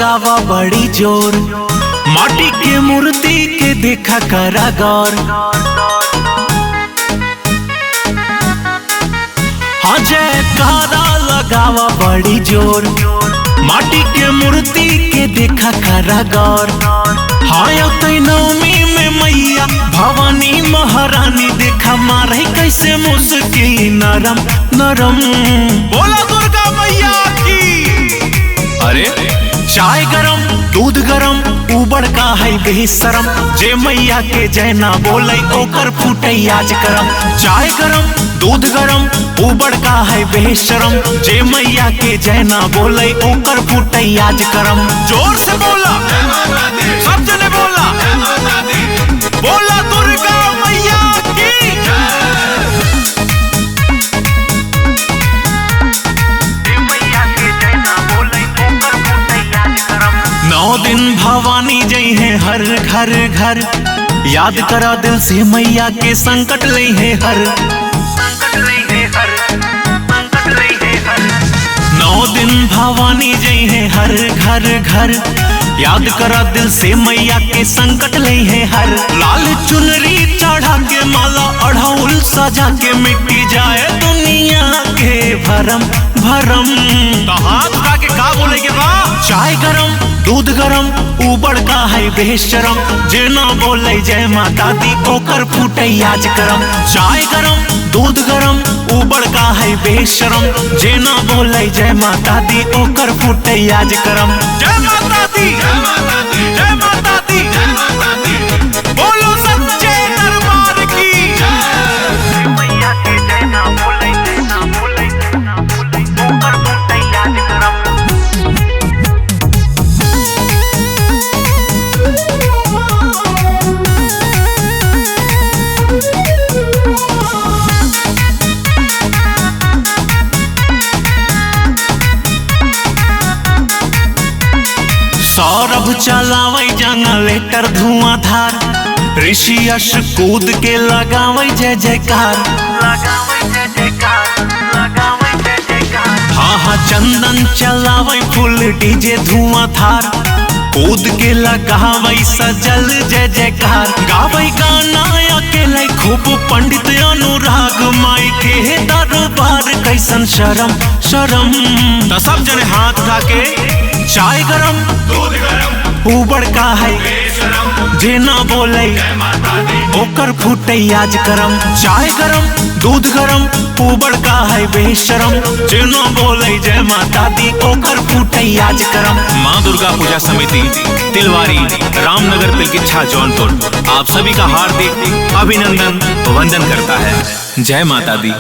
लगावा बड़ी जोर, माटी के मूर्ति के देखा करा गौर। हाँ जयकारा लगावा बड़ी जोर, माटी के मूर्ति के देखा करा गौर। हाँ नवमी में मैया भवानी महारानी देखा मारे कैसे मुस्की नरम नरम। बोला दुर्गा मैया की। अरे चाय गरम दूध गरम उबड़ का है बेशरम, जे मैया के जय ना बोले ओकर फूटे आज करम। चाय गरम दूध गरम उबड़ का है बेशरम, जे मैया के जय ना बोले ओकर फूटे आज करम। जोर से बोला सब जने बोला, बोला दुर्गा मैया की। 9 दिन भवानी जई है हर घर घर, याद करा दिल से मैया के संकट ले है हर। 9 दिन भवानी जई है हर घर घर, याद करा दिल से मैया के संकट ले है हर। लाल चुनरी चढ़ा के माला अढ़ौल सजा के मिट्टी जाए दुनिया के भरम भरम। तो हाथ उठा के का बोले के बा। चाय गरम दूध गरम उबड़ का है बेशरम, जे ना बोले जय माता दी ओकर फूटे आज करम। चाय गरम दूध गरम उबड़ का है बेशरम, जे ना बोले जय माता दी ओकर फूटे आज करम। जय माता दी जय माता दी जय माता दी जय माता दी, बोलो सच्चे दरबार की जय। मैया के जय ना बोले जय ना बोले जय ना बोले ओकर फूटे आज करम। सौरभ चलावे जनरेटर धुआंधार, ऋषि यश कूद के लगावे जय जयकार। हाँ हाँ चंदन चलावे फुल डीजे धुआंधार, कूद के लगावे सजल जय जयकार। गावे गाना अकेले खूब पंडित अनुराग, माई के दरबार कैसन शरम शरम। तो सब जने हाथ उठा के चाय गरम दूध गरम उबड़ का है जे ना बोले ओकर फूटे आज करम। चाय गरम दूध गरम उबड़ का है बेशरम, जे ना बोले जय माता दी ओकर फूटे आज करम। माँ दुर्गा पूजा समिति तिलवारी रामनगर तिलकिच्छा जौनपुर आप सभी का हार्दिक अभिनंदन वंदन करता है। जय माता दी।